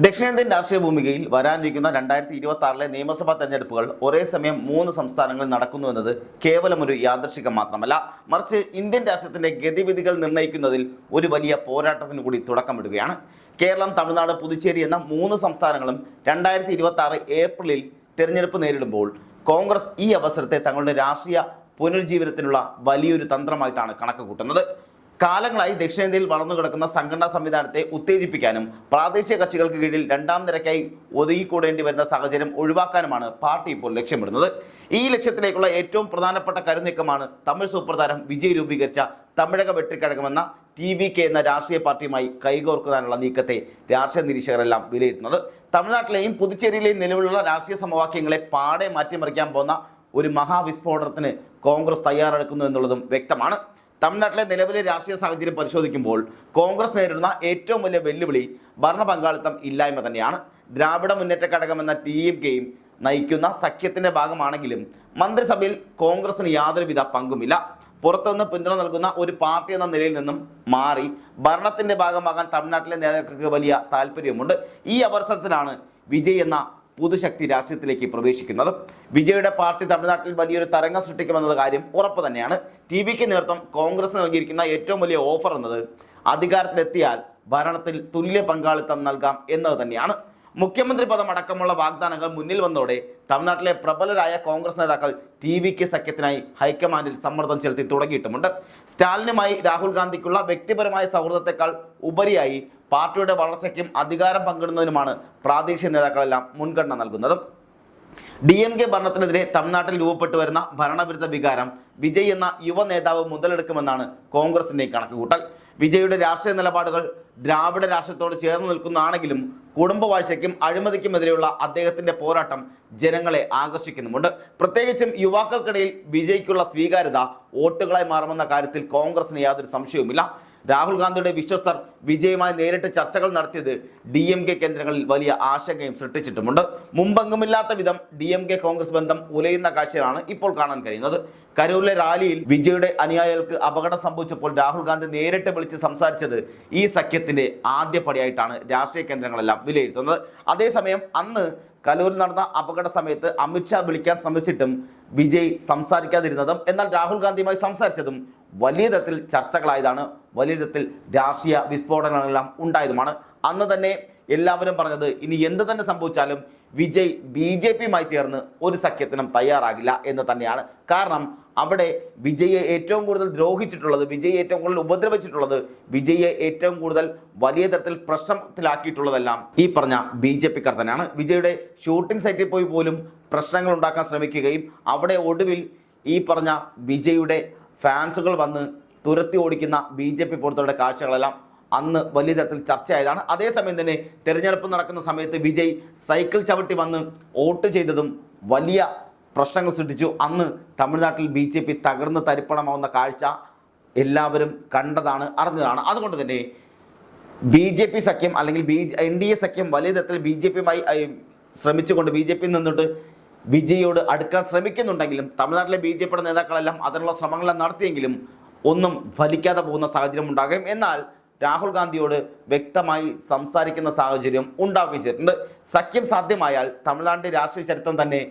ദക്ഷിണേന്ത്യൻ രാഷ്ട്രീയ ഭൂമികയിൽ വരാനിരിക്കുന്ന 2026 നിയമസഭാ തെരഞ്ഞെടുപ്പുകൾ ഒരേ സമയം 3 സംസ്ഥാനങ്ങളിൽ നടക്കുന്നു എന്നത് കേവലം ഒരു യാദൃശ്ചികം മാത്രമല്ല, മറിച്ച് ഇന്ത്യൻ രാഷ്ട്രത്തിന്റെ ഗതിവിധികൾ നിർണ്ണയിക്കുന്നതിൽ ഒരു വലിയ പോരാട്ടത്തിന് കൂടി തുടക്കമിടുകയാണ്. കേരളം, തമിഴ്നാട്, പുതുച്ചേരി എന്ന 3 സംസ്ഥാനങ്ങളും 2026 ഏപ്രിലിൽ തെരഞ്ഞെടുപ്പ് നേരിടുമ്പോൾ കോൺഗ്രസ് ഈ അവസരത്തെ തങ്ങളുടെ രാഷ്ട്രീയ പുനരുജ്ജീവനത്തിനുള്ള വലിയൊരു തന്ത്രമായിട്ടാണ് കണക്ക് കൂട്ടുന്നത്. കാലങ്ങളായി ദക്ഷിണേന്ത്യയിൽ വളർന്നു കിടക്കുന്ന സംഘടനാ സംവിധാനത്തെ ഉത്തേജിപ്പിക്കാനും പ്രാദേശിക കക്ഷികൾക്ക് കീഴിൽ രണ്ടാം നിരക്കായി ഒതുങ്ങിക്കൂടേണ്ടി വരുന്ന സാഹചര്യം ഒഴിവാക്കാനുമാണ് പാർട്ടി ഇപ്പോൾ ലക്ഷ്യമിടുന്നത്. ഈ ലക്ഷ്യത്തിലേക്കുള്ള ഏറ്റവും പ്രധാനപ്പെട്ട കരുനീക്കമാണ് തമിഴ് സൂപ്പർ താരം വിജയ് രൂപീകരിച്ച തമിഴക വെട്ടിക്കഴകമെന്ന TVK എന്ന രാഷ്ട്രീയ പാർട്ടിയുമായി കൈകോർക്കാനുള്ള നീക്കത്തെ രാഷ്ട്രീയ നിരീക്ഷകരെല്ലാം വിലയിരുത്തുന്നത്. തമിഴ്നാട്ടിലെയും പുതുച്ചേരിയിലെയും നിലവിലുള്ള രാഷ്ട്രീയ സമവാക്യങ്ങളെ പാടെ മാറ്റിമറിക്കാൻ പോകുന്ന ഒരു മഹാവിസ്ഫോടനത്തിന് കോൺഗ്രസ് തയ്യാറെടുക്കുന്നു എന്നുള്ളതും വ്യക്തമാണ്. തമിഴ്നാട്ടിലെ നിലവിലെ രാഷ്ട്രീയ സാഹചര്യം പരിശോധിക്കുമ്പോൾ കോൺഗ്രസ് നേരിടുന്ന ഏറ്റവും വലിയ വെല്ലുവിളി ഭരണപങ്കാളിത്തം ഇല്ലായ്മ തന്നെയാണ്. ദ്രാവിഡ മുന്നേറ്റ ഘടകം എന്ന TMKയും നയിക്കുന്ന സഖ്യത്തിന്റെ ഭാഗമാണെങ്കിലും മന്ത്രിസഭയിൽ കോൺഗ്രസിന് യാതൊരുവിധ പങ്കുമില്ല. പുറത്തുനിന്ന് പിന്തുണ നൽകുന്ന ഒരു പാർട്ടി എന്ന നിലയിൽ നിന്നും മാറി ഭരണത്തിന്റെ ഭാഗമാകാൻ തമിഴ്നാട്ടിലെ നേതാക്കൾക്ക് വലിയ താല്പര്യമുണ്ട്. ഈ അവസരത്തിലാണ് വിജയ് എന്ന പുതുശക്തി രാഷ്ട്രീയത്തിലേക്ക് പ്രവേശിക്കുന്നത്. വിജയുടെ പാർട്ടി തമിഴ്നാട്ടിൽ വലിയൊരു തരംഗം സൃഷ്ടിക്കുമെന്നത് കാര്യം ഉറപ്പ് തന്നെയാണ്. TVK നേതൃത്വം കോൺഗ്രസ് നൽകിയിരിക്കുന്ന ഏറ്റവും വലിയ ഓഫർ എന്നത് അധികാരത്തിലെത്തിയാൽ ഭരണത്തിൽ തുല്യ പങ്കാളിത്തം നൽകാം എന്നത് തന്നെയാണ്. മുഖ്യമന്ത്രി പദം അടക്കമുള്ള വാഗ്ദാനങ്ങൾ മുന്നിൽ വന്നതോടെ തമിഴ്നാട്ടിലെ പ്രബലരായ കോൺഗ്രസ് നേതാക്കൾ TVK സഖ്യത്തിനായി ഹൈക്കമാൻഡിൽ സമ്മർദ്ദം ചെലുത്തി തുടങ്ങിയിട്ടുമുണ്ട്. സ്റ്റാലിനുമായി രാഹുൽ ഗാന്ധിക്കുള്ള വ്യക്തിപരമായ സൗഹൃദത്തെക്കാൾ ഉപരിയായി പാർട്ടിയുടെ വളർച്ചയ്ക്കും അധികാരം പങ്കിടുന്നതിനുമാണ് പ്രാദേശിക നേതാക്കളെല്ലാം മുൻഗണന നൽകുന്നത്. DMK ഭരണത്തിനെതിരെ തമിഴ്നാട്ടിൽ രൂപപ്പെട്ടു വരുന്ന ഭരണവിരുദ്ധ വികാരം വിജയ് എന്ന യുവ നേതാവ് മുതലെടുക്കുമെന്നാണ് കോൺഗ്രസിന്റെ കണക്കുകൂട്ടൽ. വിജയുടെ രാഷ്ട്രീയ നിലപാടുകൾ ദ്രാവിഡ രാഷ്ട്രത്തോട് ചേർന്ന് നിൽക്കുന്നതാണെങ്കിലും കുടുംബവാഴ്ചയ്ക്കും അഴിമതിക്കുമെതിരെയുള്ള അദ്ദേഹത്തിന്റെ പോരാട്ടം ജനങ്ങളെ ആകർഷിക്കുന്നുമുണ്ട്. പ്രത്യേകിച്ചും യുവാക്കൾക്കിടയിൽ വിജയ്ക്കുള്ള സ്വീകാര്യത വോട്ടുകളായി മാറുമെന്ന കാര്യത്തിൽ കോൺഗ്രസിന് യാതൊരു സംശയവുമില്ല. രാഹുൽ ഗാന്ധിയുടെ വിശ്വസ്തർ വിജയുമായി നേരിട്ട് ചർച്ചകൾ നടത്തിയത് DMK കേന്ദ്രങ്ങളിൽ വലിയ ആശങ്കയും സൃഷ്ടിച്ചിട്ടുമുണ്ട്. മുമ്പെങ്ങുമില്ലാത്ത വിധം DMK കോൺഗ്രസ് ബന്ധം ഉലയുന്ന കാഴ്ചയാണ് ഇപ്പോൾ കാണാൻ കഴിയുന്നത്. കരൂരിലെ റാലിയിൽ വിജയുടെ അനുയായികൾക്ക് അപകടം സംഭവിച്ചപ്പോൾ രാഹുൽ ഗാന്ധി നേരിട്ട് വിളിച്ച് സംസാരിച്ചത് ഈ സഖ്യത്തിന്റെ ആദ്യ പടിയായിട്ടാണ് രാഷ്ട്രീയ കേന്ദ്രങ്ങളെല്ലാം വിലയിരുത്തുന്നത്. അതേസമയം അന്ന് കലൂരിൽ നടന്ന അപകട സമയത്ത് അമിത്ഷാ വിളിക്കാൻ ശ്രമിച്ചിട്ടും വിജയ് സംസാരിക്കാതിരുന്നതും എന്നാൽ രാഹുൽ ഗാന്ധിയുമായി സംസാരിച്ചതും വലിയ തരത്തിൽ ചർച്ചകളായതാണ്. വലിയ തരത്തിൽ രാഷ്ട്രീയ വിസ്ഫോടനങ്ങളെല്ലാം ഉണ്ടായതുമാണ്. അന്ന് തന്നെ എല്ലാവരും പറഞ്ഞത് ഇനി എന്ത് തന്നെ സംഭവിച്ചാലും വിജയ് BJPയുമായി ചേർന്ന് ഒരു സഖ്യത്തിനും തയ്യാറാകില്ല എന്ന് തന്നെയാണ്. കാരണം അവിടെ വിജയെ ഏറ്റവും കൂടുതൽ ദ്രോഹിച്ചിട്ടുള്ളത്, വിജയെ ഏറ്റവും കൂടുതൽ ഉപദ്രവിച്ചിട്ടുള്ളത്, വിജയെ ഏറ്റവും കൂടുതൽ വലിയ തരത്തിൽ പ്രശ്നത്തിലാക്കിയിട്ടുള്ളതെല്ലാം ഈ പറഞ്ഞ BJPക്കാർ തന്നെയാണ്. വിജയുടെ ഷൂട്ടിംഗ് സൈറ്റിൽ പോയി പോലും പ്രശ്നങ്ങൾ ഉണ്ടാക്കാൻ ശ്രമിക്കുകയും അവിടെ ഒടുവിൽ ഈ പറഞ്ഞ വിജയുടെ ഫാൻസുകൾ വന്ന് തുരത്തി ഓടിക്കുന്ന BJP പ്രവർത്തകരുടെ കാഴ്ചകളെല്ലാം അന്ന് വലിയ തരത്തിൽ ചർച്ചയായതാണ്. അതേസമയം തന്നെ തെരഞ്ഞെടുപ്പ് നടക്കുന്ന സമയത്ത് വിജയ് സൈക്കിൾ ചവിട്ടി വന്ന് വോട്ട് ചെയ്തതും വലിയ പ്രശ്നങ്ങൾ സൃഷ്ടിച്ചു. അന്ന് തമിഴ്നാട്ടിൽ BJP തകർന്ന് തരിപ്പണമാവുന്ന കാഴ്ച എല്ലാവരും കണ്ടതാണ്, അറിഞ്ഞതാണ്. അതുകൊണ്ട് തന്നെ BJP സഖ്യം അല്ലെങ്കിൽ NDA സഖ്യം വലിയ തരത്തിൽ BJPയുമായി ശ്രമിച്ചുകൊണ്ട് BJPയിൽ നിന്നിട്ട് വിജയോട് അടുക്കാൻ ശ്രമിക്കുന്നുണ്ടെങ്കിലും തമിഴ്നാട്ടിലെ BJPയുടെ നേതാക്കളെല്ലാം അതിനുള്ള ശ്രമങ്ങളെല്ലാം നടത്തിയെങ്കിലും ഒന്നും ഫലിക്കാതെ പോകുന്ന സാഹചര്യം ഉണ്ടാകും. എന്നാൽ രാഹുൽ ഗാന്ധിയോട് വ്യക്തമായി സംസാരിക്കുന്ന സാഹചര്യം ഉണ്ടാവുകയും ചെയ്തിട്ടുണ്ട്. സഖ്യം സാധ്യമായാൽ തമിഴ്നാടിന്റെ രാഷ്ട്രീയ ചരിത്രം തന്നെ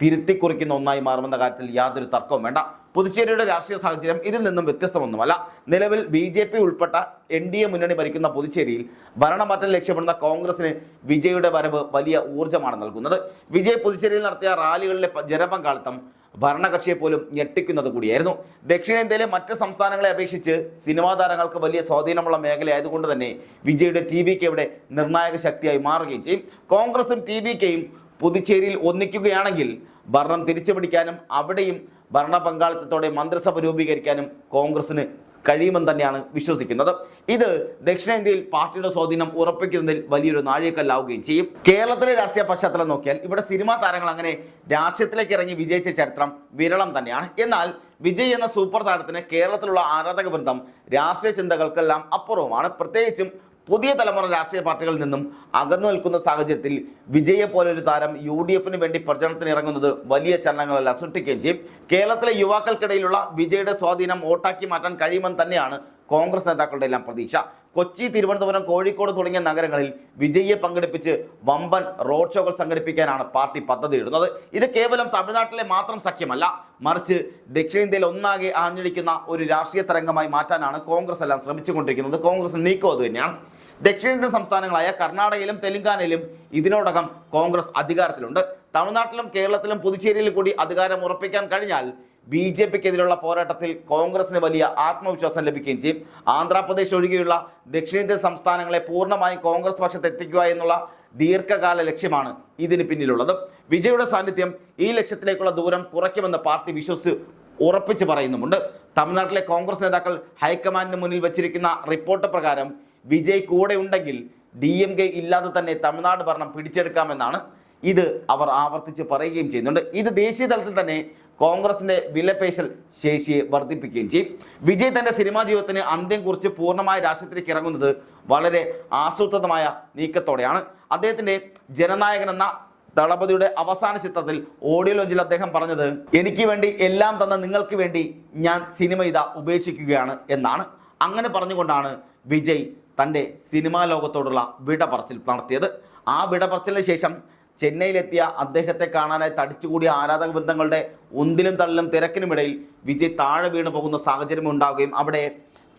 തിരുത്തിക്കുറിക്കുന്ന ഒന്നായി മാറുമെന്ന കാര്യത്തിൽ യാതൊരു തർക്കവും വേണ്ട. പുതുച്ചേരിയുടെ രാഷ്ട്രീയ സാഹചര്യം ഇതിൽ നിന്നും വ്യത്യസ്തമൊന്നുമല്ല. നിലവിൽ BJP ഉൾപ്പെട്ട NDA മുന്നണി ഭരിക്കുന്ന പുതുച്ചേരിയിൽ ഭരണമാറ്റം ലക്ഷ്യമിടുന്ന കോൺഗ്രസിന് വിജയുടെ വരവ് വലിയ ഊർജ്ജമാണ് നൽകുന്നത്. വിജയ് പുതുച്ചേരിയിൽ നടത്തിയ റാലികളിലെ ജനപങ്കാളിത്തം ഭരണകക്ഷിയെ പോലും ഞെട്ടിക്കുന്നത് കൂടിയായിരുന്നു. ദക്ഷിണേന്ത്യയിലെ മറ്റ് സംസ്ഥാനങ്ങളെ അപേക്ഷിച്ച് സിനിമാ താരങ്ങൾക്ക് വലിയ സ്വാധീനമുള്ള മേഖലയായതുകൊണ്ട് തന്നെ വിജയുടെ TVK ഇവിടെ നിർണായക ശക്തിയായി മാറുകയും ചെയ്യും. കോൺഗ്രസും TVKയും പുതുച്ചേരിയിൽ ഒന്നിക്കുകയാണെങ്കിൽ ഭരണം തിരിച്ചുപിടിക്കാനും അവിടെയും ഭരണ പങ്കാളിത്തത്തോടെ മന്ത്രിസഭ രൂപീകരിക്കാനും കോൺഗ്രസിന് കഴിയുമെന്ന് തന്നെയാണ് വിശ്വസിക്കുന്നത്. ഇത് ദക്ഷിണേന്ത്യയിൽ പാർട്ടിയുടെ സ്വാധീനം ഉറപ്പിക്കുന്നതിൽ വലിയൊരു നാഴികക്കല്ലാവുകയും ചെയ്യും. കേരളത്തിലെ രാഷ്ട്രീയ പശ്ചാത്തലം നോക്കിയാൽ ഇവിടെ സിനിമാ താരങ്ങൾ അങ്ങനെ രാഷ്ട്രീയത്തിലേക്ക് ഇറങ്ങി വിജയിച്ച ചരിത്രം വിരളം തന്നെയാണ്. എന്നാൽ വിജയ് എന്ന സൂപ്പർ താരത്തിന് കേരളത്തിലുള്ള ആരാധക വൃന്ദം രാഷ്ട്രീയ ചിന്തകൾക്കെല്ലാം അപ്പുറവുമാണ്. പ്രത്യേകിച്ചും പുതിയ തലമുറ രാഷ്ട്രീയ പാർട്ടികളിൽ നിന്നും അകന്നു നിൽക്കുന്ന സാഹചര്യത്തിൽ വിജയെ പോലൊരു താരം UDFന് വേണ്ടി പ്രചരണത്തിന് ഇറങ്ങുന്നത് വലിയ ചലനങ്ങളെല്ലാം സൃഷ്ടിക്കുകയും ചെയ്യും. കേരളത്തിലെ യുവാക്കൾക്കിടയിലുള്ള വിജയുടെ സ്വാധീനം വോട്ടാക്കി മാറ്റാൻ കഴിയുമെന്ന് തന്നെയാണ് കോൺഗ്രസ് നേതാക്കളുടെ എല്ലാം പ്രതീക്ഷ. കൊച്ചി, തിരുവനന്തപുരം, കോഴിക്കോട് തുടങ്ങിയ നഗരങ്ങളിൽ വിജയിയെ പങ്കെടുപ്പിച്ച് വമ്പൻ റോഡ് ഷോകൾ സംഘടിപ്പിക്കാനാണ് പാർട്ടി പദ്ധതിയിടുന്നത്. ഇത് കേവലം തമിഴ്നാട്ടിലെ മാത്രം സഖ്യമല്ല, മറിച്ച് ദക്ഷിണേന്ത്യയിൽ ഒന്നാകെ ആഞ്ഞടിക്കുന്ന ഒരു രാഷ്ട്രീയ തരംഗമായി മാറ്റാനാണ് കോൺഗ്രസ് എല്ലാം ശ്രമിച്ചുകൊണ്ടിരിക്കുന്നത്. കോൺഗ്രസ് നീക്കം അത് തന്നെയാണ്. ദക്ഷിണേന്ത്യൻ സംസ്ഥാനങ്ങളായ കർണാടകയിലും തെലങ്കാനയിലും ഇതിനോടകം കോൺഗ്രസ് അധികാരത്തിലുണ്ട്. തമിഴ്നാട്ടിലും കേരളത്തിലും പുതുച്ചേരിയിലും കൂടി അധികാരം ഉറപ്പിക്കാൻ കഴിഞ്ഞാൽ BJPക്കെതിരെയുള്ള പോരാട്ടത്തിൽ കോൺഗ്രസിന് വലിയ ആത്മവിശ്വാസം ലഭിക്കുകയും ചെയ്യും. ആന്ധ്രാപ്രദേശ് ഒഴികെയുള്ള ദക്ഷിണേന്ത്യൻ സംസ്ഥാനങ്ങളെ പൂർണ്ണമായും കോൺഗ്രസ് പക്ഷത്ത് എത്തിക്കുക എന്നുള്ള ദീർഘകാല ലക്ഷ്യമാണ് ഇതിന് പിന്നിലുള്ളത്. വിജയുടെ സാന്നിധ്യം ഈ ലക്ഷ്യത്തിലേക്കുള്ള ദൂരം കുറയ്ക്കുമെന്ന് പാർട്ടി വിശ്വസിച്ച് ഉറപ്പിച്ച് പറയുന്നുമുണ്ട്. തമിഴ്നാട്ടിലെ കോൺഗ്രസ് നേതാക്കൾ ഹൈക്കമാൻഡിന് മുന്നിൽ വച്ചിരിക്കുന്ന റിപ്പോർട്ട് പ്രകാരം വിജയ് കൂടെ ഉണ്ടെങ്കിൽ DMK ഇല്ലാതെ തന്നെ തമിഴ്നാട് ഭരണം പിടിച്ചെടുക്കാമെന്നാണ് ഇത് അവർ ആവർത്തിച്ച് പറയുകയും ചെയ്യുന്നുണ്ട്. ഇത് ദേശീയ തലത്തിൽ തന്നെ കോൺഗ്രസിന്റെ വിലപേശൽ ശേഷിയെ വർദ്ധിപ്പിക്കുകയും ചെയ്യും. വിജയ് തന്റെ സിനിമാ ജീവിതത്തിന് അന്ത്യം കുറിച്ച് പൂർണ്ണമായ രാഷ്ട്രീയത്തിലേക്ക് ഇറങ്ങുന്നത് വളരെ ആസൂത്രിതമായ നീക്കത്തോടെയാണ്. അദ്ദേഹത്തിന്റെ ജനനായകൻ എന്ന ദളപതിയുടെ അവസാന ചിത്രത്തിൽ ഓഡിയോ ലോഞ്ചിൽ അദ്ദേഹം പറഞ്ഞത്, എനിക്ക് വേണ്ടി എല്ലാം തന്ന നിങ്ങൾക്ക് വേണ്ടി ഞാൻ സിനിമ ഇതാ ഉപേക്ഷിക്കുകയാണ് എന്നാണ്. അങ്ങനെ പറഞ്ഞുകൊണ്ടാണ് വിജയ് തൻ്റെ സിനിമാ ലോകത്തോടുള്ള വിട പറച്ചിൽ നടത്തിയത്. ആ വിട പറച്ചിലിന് ശേഷം ചെന്നൈയിലെത്തിയ അദ്ദേഹത്തെ കാണാനായി തടിച്ചുകൂടിയ ആരാധക ബന്ധങ്ങളുടെ ഉന്തിലും തള്ളിലും തിരക്കിനുമിടയിൽ വിജയ് താഴെ വീണു പോകുന്ന സാഹചര്യം ഉണ്ടാവുകയും അവിടെ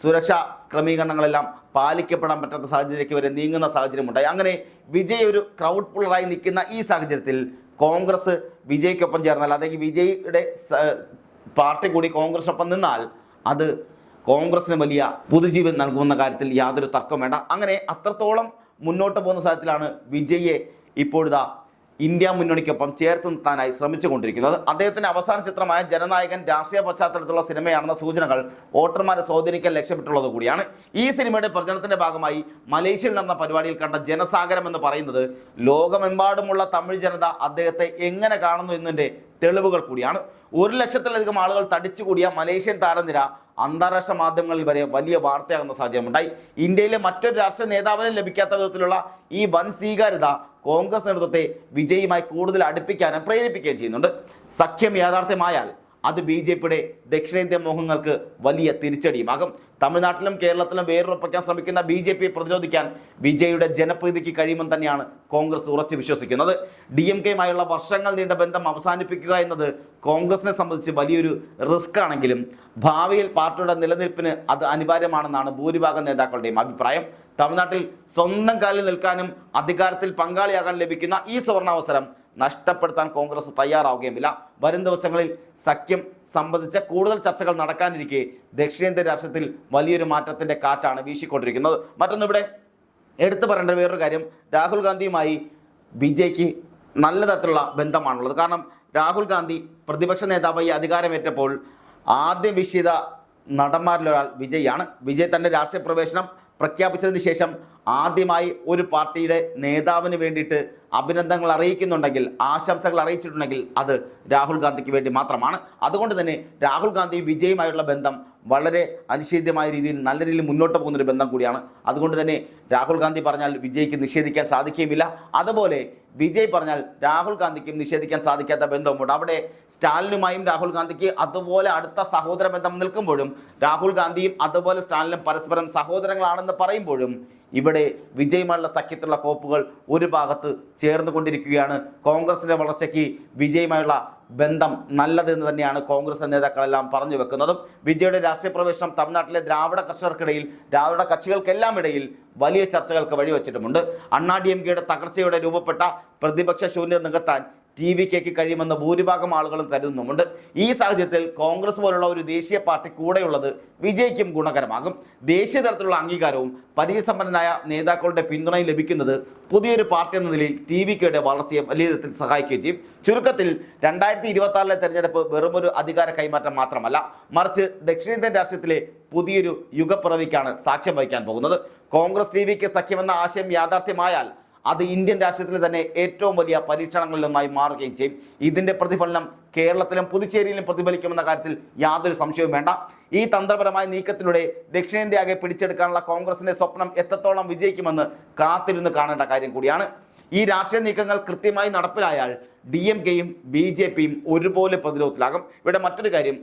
സുരക്ഷാ ക്രമീകരണങ്ങളെല്ലാം പാലിക്കപ്പെടാൻ പറ്റാത്ത സാഹചര്യത്തിലേക്ക് വരെ നീങ്ങുന്ന സാഹചര്യമുണ്ടായി. അങ്ങനെ വിജയ് ഒരു ക്രൗഡ് പുള്ളറായി നിൽക്കുന്ന ഈ സാഹചര്യത്തിൽ കോൺഗ്രസ് വിജയ്ക്കൊപ്പം ചേർന്നാൽ, അല്ലെങ്കിൽ വിജയുടെ പാർട്ടി കൂടി കോൺഗ്രസിനൊപ്പം നിന്നാൽ അത് കോൺഗ്രസിന് വലിയ പുതുജീവൻ നൽകുമെന്ന കാര്യത്തിൽ യാതൊരു തർക്കം വേണ്ട. അങ്ങനെ അത്രത്തോളം മുന്നോട്ട് പോകുന്ന സാഹചര്യത്തിലാണ് വിജയെ ഇപ്പോഴിതാ ഇന്ത്യ മുന്നണിക്കൊപ്പം ചേർത്ത് നിർത്താനായി ശ്രമിച്ചുകൊണ്ടിരിക്കുന്നത്. അദ്ദേഹത്തിന്റെ അവസാന ചിത്രമായ ജനനായകൻ രാഷ്ട്രീയ പശ്ചാത്തലത്തിലുള്ള സിനിമയാണെന്ന സൂചനകൾ വോട്ടർമാരെ സ്വാധീനിക്കാൻ ലക്ഷ്യമിട്ടുള്ളത് കൂടിയാണ്. ഈ സിനിമയുടെ പ്രചരണത്തിന്റെ ഭാഗമായി മലേഷ്യയിൽ നടന്ന പരിപാടിയിൽ കണ്ട ജനസാഗരം എന്ന് പറയുന്നത് ലോകമെമ്പാടുമുള്ള തമിഴ് ജനത അദ്ദേഹത്തെ എങ്ങനെ കാണുന്നു എന്നതിന്റെ തെളിവുകൾ കൂടിയാണ്. 1 ലക്ഷത്തിലധികം ആളുകൾ തടിച്ചുകൂടിയ മലേഷ്യൻ താരനിര അന്താരാഷ്ട്ര മാധ്യമങ്ങളിൽ വരെ വലിയ വാർത്തയാകുന്ന സാഹചര്യമുണ്ടായി. ഇന്ത്യയിലെ മറ്റൊരു രാഷ്ട്രീയ നേതാവിനും ലഭിക്കാത്ത വിധത്തിലുള്ള ഈ വൻ സ്വീകാര്യത കോൺഗ്രസ് നേതൃത്വത്തെ വിജയുമായി കൂടുതൽ അടുപ്പിക്കാനും പ്രേരിപ്പിക്കുകയും ചെയ്യുന്നുണ്ട്. സഖ്യം യാഥാർത്ഥ്യമായാൽ അത് BJPയുടെ ദക്ഷിണേന്ത്യൻ മോഹങ്ങൾക്ക് വലിയ തിരിച്ചടിയുമാകും. തമിഴ്നാട്ടിലും കേരളത്തിലും വേരുറപ്പിക്കാൻ ശ്രമിക്കുന്ന BJPയെ പ്രതിരോധിക്കാൻ വിജയുടെ ജനപ്രീതിക്ക് കഴിയുമെന്ന് തന്നെയാണ് കോൺഗ്രസ് ഉറച്ചു വിശ്വസിക്കുന്നത്. DMKയുമായുള്ള വർഷങ്ങൾ നീണ്ട ബന്ധം അവസാനിപ്പിക്കുക എന്നത് കോൺഗ്രസിനെ സംബന്ധിച്ച് വലിയൊരു റിസ്ക് ആണെങ്കിലും ഭാവിയിൽ പാർട്ടിയുടെ നിലനിൽപ്പിന് അത് അനിവാര്യമാണെന്നാണ് ഭൂരിഭാഗം നേതാക്കളുടെയും അഭിപ്രായം. തമിഴ്നാട്ടിൽ സ്വന്തം കാലിൽ നിൽക്കാനും അധികാരത്തിൽ പങ്കാളിയാകാൻ ലഭിക്കുന്ന ഈ സുവർണാവസരം നഷ്ടപ്പെടുത്താൻ കോൺഗ്രസ് തയ്യാറാവുകയുമില്ല. വരും ദിവസങ്ങളിൽ സഖ്യം സംബന്ധിച്ച കൂടുതൽ ചർച്ചകൾ നടക്കാനിരിക്കെ ദക്ഷിണേന്ത്യൻ രാഷ്ട്രീയത്തിൽ വലിയൊരു മാറ്റത്തിന്റെ കാറ്റാണ് വീശിക്കൊണ്ടിരിക്കുന്നത്. മറ്റൊന്നിവിടെ എടുത്തു പറയേണ്ട വേറൊരു കാര്യം, രാഹുൽ ഗാന്ധിയുമായി BJക്ക് നല്ല തരത്തിലുള്ള ബന്ധമാണുള്ളത്. കാരണം രാഹുൽ ഗാന്ധി പ്രതിപക്ഷ നേതാവായി അധികാരമേറ്റപ്പോൾ ആദ്യം വിഷയത നടന്മാരിലൊരാൾ വിജയാണ്. വിജയ് തൻ്റെ രാഷ്ട്രീയ പ്രവേശനം പ്രഖ്യാപിച്ചതിന് ശേഷം ആദ്യമായി ഒരു പാർട്ടിയുടെ നേതാവിന് വേണ്ടിയിട്ട് അഭിനന്ദനങ്ങൾ അറിയിക്കുന്നുണ്ടെങ്കിൽ, ആശംസകൾ അറിയിച്ചിട്ടുണ്ടെങ്കിൽ അത് രാഹുൽ ഗാന്ധിക്ക് വേണ്ടി മാത്രമാണ്. അതുകൊണ്ട് തന്നെ രാഹുൽ ഗാന്ധി വിജയുമായുള്ള ബന്ധം വളരെ അനിഷേധ്യമായ രീതിയിൽ നല്ല രീതിയിൽ മുന്നോട്ട് പോകുന്നൊരു ബന്ധം കൂടിയാണ്. അതുകൊണ്ട് തന്നെ രാഹുൽ ഗാന്ധി പറഞ്ഞാൽ വിജയ്ക്ക് നിഷേധിക്കാൻ സാധിക്കുകയുമില്ല. അതുപോലെ വിജയ് പറഞ്ഞാൽ രാഹുൽ ഗാന്ധിക്കും നിഷേധിക്കാൻ സാധിക്കാത്ത ബന്ധവുമുണ്ട്. അവിടെ സ്റ്റാലിനുമായും രാഹുൽ ഗാന്ധിക്ക് അതുപോലെ അടുത്ത സഹോദര ബന്ധം നിൽക്കുമ്പോഴും രാഹുൽ ഗാന്ധിയും അതുപോലെ സ്റ്റാലിനും പരസ്പരം സഹോദരങ്ങളാണെന്ന് പറയുമ്പോഴും ഇവിടെ വിജയുമായുള്ള സഖ്യത്തിലുള്ള കോപ്പുകൾ ഒരു ഭാഗത്ത് ചേർന്നുകൊണ്ടിരിക്കുകയാണ്. കോൺഗ്രസിന്റെ വളർച്ചയ്ക്ക് വിജയുമായുള്ള ബന്ധം നല്ലതെന്ന് തന്നെയാണ് കോൺഗ്രസ് നേതാക്കളെല്ലാം പറഞ്ഞു വെക്കുന്നതും. വിജയുടെ രാഷ്ട്രീയ പ്രവേശനം തമിഴ്നാട്ടിലെ ദ്രാവിഡ കർഷകർക്കിടയിൽ, ദ്രാവിഡ കക്ഷികൾക്കെല്ലാം ഇടയിൽ വലിയ ചർച്ചകൾക്ക് വഴിവെച്ചിട്ടുമുണ്ട്. DMKയുടെ തകർച്ചയോടെ രൂപപ്പെട്ട പ്രതിപക്ഷ ശൂന്യത നികത്താൻ TVKക്ക് കഴിയുമെന്ന് ഭൂരിഭാഗം ആളുകളും കരുതുന്നുമുണ്ട്. ഈ സാഹചര്യത്തിൽ കോൺഗ്രസ് പോലുള്ള ഒരു ദേശീയ പാർട്ടി കൂടെയുള്ളത് വിജയ്ക്കും ഗുണകരമാകും. ദേശീയ തലത്തിലുള്ള അംഗീകാരവും പരിചയസമ്പന്നനായ നേതാക്കളുടെ പിന്തുണയും ലഭിക്കുന്നത് പുതിയൊരു പാർട്ടി എന്ന നിലയിൽ TVKയുടെ വളർച്ചയെ വലിയ വിധത്തിൽ സഹായിക്കുകയും ചെയ്യും. ചുരുക്കത്തിൽ 2026 തെരഞ്ഞെടുപ്പ് വെറുമൊരു അധികാര കൈമാറ്റം മാത്രമല്ല, മറിച്ച് ദക്ഷിണേന്ത്യൻ രാഷ്ട്രീയത്തിലെ പുതിയൊരു യുഗപ്പിറവിക്കാണ് സാക്ഷ്യം വഹിക്കാൻ പോകുന്നത്. കോൺഗ്രസ് TVK സഖ്യമെന്ന ആശയം യാഥാർത്ഥ്യമായാൽ അത് ഇന്ത്യൻ രാഷ്ട്രീയത്തിലെ തന്നെ ഏറ്റവും വലിയ പരീക്ഷണങ്ങളിലൊന്നായി മാറുകയും ചെയ്യും. ഇതിന്റെ പ്രതിഫലനം കേരളത്തിലും പുതുച്ചേരിയിലും പ്രതിഫലിക്കുമെന്ന കാര്യത്തിൽ യാതൊരു സംശയവും വേണ്ട. ഈ തന്ത്രപരമായ നീക്കത്തിലൂടെ ദക്ഷിണേന്ത്യയാകെ പിടിച്ചെടുക്കാനുള്ള കോൺഗ്രസിന്റെ സ്വപ്നം എത്രത്തോളം വിജയിക്കുമെന്ന് കാത്തിരുന്ന് കാണേണ്ട കാര്യം കൂടിയാണ്. ഈ രാഷ്ട്രീയ നീക്കങ്ങൾ കൃത്യമായി നടപ്പിലായാൽ DMKയും BJPയും ഒരുപോലെ പ്രതിരോധത്തിലാകും. ഇവിടെ മറ്റൊരു കാര്യം,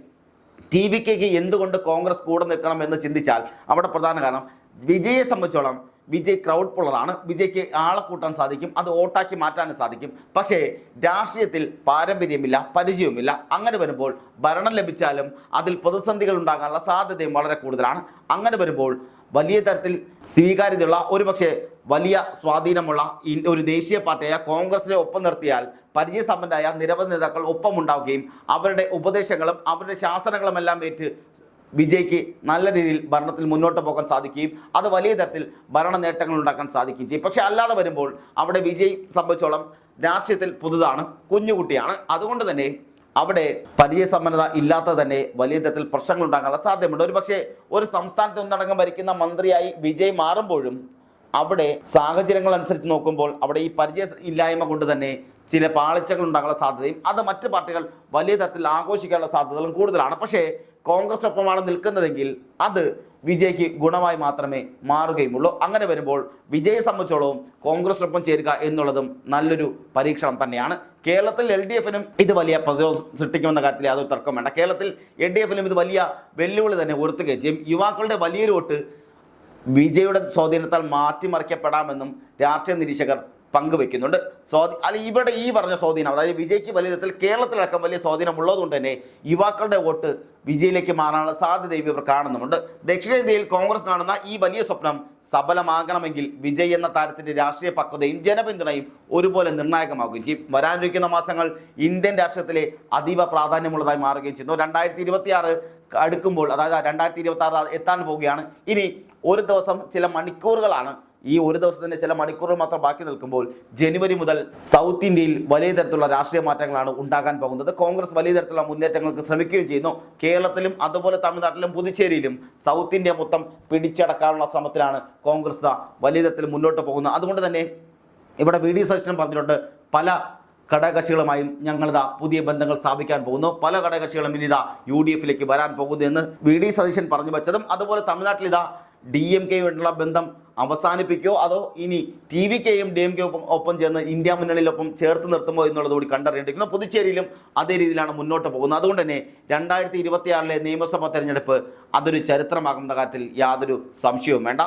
TVKക്ക് എന്തുകൊണ്ട് കോൺഗ്രസ് കൂടെ നിൽക്കണം എന്ന് ചിന്തിച്ചാൽ അവിടെ പ്രധാന കാരണം വിജയെ സംബന്ധിച്ചോളം വിജയ് ക്രൗഡ് പുള്ളറാണ്. വിജയ്ക്ക് ആളെ കൂട്ടാൻ സാധിക്കും, അത് വോട്ടാക്കി മാറ്റാനും സാധിക്കും. പക്ഷേ രാഷ്ട്രീയത്തിൽ പാരമ്പര്യമില്ല, പരിചയവുമില്ല. അങ്ങനെ വരുമ്പോൾ ഭരണം ലഭിച്ചാലും അതിൽ പ്രതിസന്ധികൾ ഉണ്ടാകാനുള്ള സാധ്യതയും വളരെ കൂടുതലാണ്. അങ്ങനെ വരുമ്പോൾ വലിയ തരത്തിൽ സ്വീകാര്യതയുള്ള ഒരുപക്ഷെ വലിയ സ്വാധീനമുള്ള ഒരു ദേശീയ പാർട്ടിയായ കോൺഗ്രസിനെ ഒപ്പം നിർത്തിയാൽ പരിചയസമ്പന്നരായ നിരവധി നേതാക്കൾ ഒപ്പമുണ്ടാവുകയും അവരുടെ ഉപദേശങ്ങളും അവരുടെ ശാസനങ്ങളും എല്ലാം ഏറ്റ് വിജയ്ക്ക് നല്ല രീതിയിൽ ഭരണത്തിൽ മുന്നോട്ട് പോകാൻ സാധിക്കുകയും അത് വലിയ തരത്തിൽ ഭരണ നേട്ടങ്ങൾ ഉണ്ടാക്കാൻ സാധിക്കുകയും ചെയ്യും. പക്ഷെ അല്ലാതെ വരുമ്പോൾ അവിടെ വിജയ് സംബന്ധിച്ചോളം രാഷ്ട്രീയത്തിൽ പുതുതാണ്, കുഞ്ഞുകുട്ടിയാണ്. അതുകൊണ്ട് തന്നെ അവിടെ പരിചയസമ്പന്നത ഇല്ലാത്ത തന്നെ വലിയ തരത്തിൽ പ്രശ്നങ്ങൾ ഉണ്ടാകാനുള്ള സാധ്യതയുണ്ട്. ഒരുപക്ഷെ ഒരു സംസ്ഥാനത്ത് ഒന്നടങ്കം ഭരിക്കുന്ന മന്ത്രിയായി വിജയ് മാറുമ്പോഴും അവിടെ സാഹചര്യങ്ങൾ അനുസരിച്ച് നോക്കുമ്പോൾ അവിടെ ഈ പരിചയ ഇല്ലായ്മ കൊണ്ട് തന്നെ ചില പാളിച്ചകൾ ഉണ്ടാകാനുള്ള സാധ്യതയും അത് മറ്റു പാർട്ടികൾ വലിയ തരത്തിൽ ആഘോഷിക്കാനുള്ള സാധ്യതകളും കൂടുതലാണ്. പക്ഷേ കോൺഗ്രസിനൊപ്പമാണ് നിൽക്കുന്നതെങ്കിൽ അത് വിജയ്ക്ക് ഗുണമായി മാത്രമേ മാറുകയുമുള്ളൂ. അങ്ങനെ വരുമ്പോൾ വിജയെ സംബന്ധിച്ചോളവും കോൺഗ്രസിനൊപ്പം ചേരുക എന്നുള്ളതും നല്ലൊരു പരീക്ഷണം തന്നെയാണ്. കേരളത്തിൽ LDFനും ഇത് വലിയ പ്രതിരോധം സൃഷ്ടിക്കുമെന്ന കാര്യത്തിൽ യാതൊരു തർക്കം വേണ്ട. കേരളത്തിൽ LDFനും ഇത് വലിയ വെല്ലുവിളി തന്നെ ഉയർത്തുകയും ചെയ്യും. യുവാക്കളുടെ വലിയൊരു വോട്ട് വിജയുടെ സ്വാധീനത്താൽ മാറ്റിമറിക്കപ്പെടാമെന്നും രാഷ്ട്രീയ നിരീക്ഷകർ പങ്കുവെക്കുന്നുണ്ട്. ഇവിടെ ഈ പറഞ്ഞ സ്വാധീനം, അതായത് വിജയ്ക്ക് വലിയ തരത്തിൽ കേരളത്തിലടക്കം വലിയ സ്വാധീനം ഉള്ളതുകൊണ്ട് തന്നെ യുവാക്കളുടെ വോട്ട് വിജയിലേക്ക് മാറാനുള്ള സാധ്യതയും ഇവർ കാണുന്നുമുണ്ട്. ദക്ഷിണേന്ത്യയിൽ കോൺഗ്രസ് കാണുന്ന ഈ വലിയ സ്വപ്നം സഫലമാകണമെങ്കിൽ വിജയ് എന്ന താരത്തിന്റെ രാഷ്ട്രീയ പക്വതയും ജനപിന്തുണയും ഒരുപോലെ നിർണായകമാവുകയും ചെയ്യും. വരാനിരിക്കുന്ന മാസങ്ങൾ ഇന്ത്യൻ രാഷ്ട്രീയത്തിലെ അതീവ പ്രാധാന്യമുള്ളതായി മാറുകയും ചെയ്യുന്നു. 2026 അടുക്കുമ്പോൾ, അതായത് 2026 എത്താൻ പോവുകയാണ്. ഇനി ഒരു ദിവസം ചില മണിക്കൂറുകളാണ്, ഈ ഒരു ദിവസത്തിന്റെ ചില മണിക്കൂറുകൾ മാത്രം ബാക്കി നിൽക്കുമ്പോൾ ജനുവരി മുതൽ സൗത്ത് ഇന്ത്യയിൽ വലിയ തരത്തിലുള്ള രാഷ്ട്രീയ മാറ്റങ്ങളാണ് ഉണ്ടാകാൻ പോകുന്നത്. കോൺഗ്രസ് വലിയ തരത്തിലുള്ള മുന്നേറ്റങ്ങൾക്ക് ശ്രമിക്കുകയും ചെയ്യുന്നു. കേരളത്തിലും അതുപോലെ തമിഴ്നാട്ടിലും പുതുച്ചേരിയിലും സൗത്ത് ഇന്ത്യ മൊത്തം പിടിച്ചടക്കാനുള്ള ശ്രമത്തിലാണ് കോൺഗ്രസ് വലിയ തരത്തിൽ മുന്നോട്ട് പോകുന്നത്. അതുകൊണ്ട് തന്നെ ഇവിടെ VD സതീശൻ പറഞ്ഞിട്ടുണ്ട്, പല ഘടകകക്ഷികളുമായും ഞങ്ങളിതാ പുതിയ ബന്ധങ്ങൾ സ്ഥാപിക്കാൻ പോകുന്നു, പല ഘടകകക്ഷികളും ഇനി ഇതാ UDFിലേക്ക് വരാൻ പോകുന്നു എന്ന് VD സതീശൻ പറഞ്ഞു വെച്ചതും, അതുപോലെ തമിഴ്നാട്ടിൽ ഇതാ DMK-യുമായിട്ടുള്ള ബന്ധം അവസാനിപ്പിക്കുകയോ അതോ ഇനി TVKയും DMK ഒപ്പം ചേർന്ന് ഇന്ത്യ മുന്നണിയിലൊപ്പം ചേർത്ത് നിർത്തുമോ എന്നുള്ളത് കൂടി കണ്ടറിയേണ്ടിരിക്കുന്നു. പുതുച്ചേരിയിലും അതേ രീതിയിലാണ് മുന്നോട്ട് പോകുന്നത്. അതുകൊണ്ട് തന്നെ 2026 നിയമസഭാ തെരഞ്ഞെടുപ്പ് അതൊരു ചരിത്രമാകുന്ന കാര്യത്തിൽ യാതൊരു സംശയവും വേണ്ട.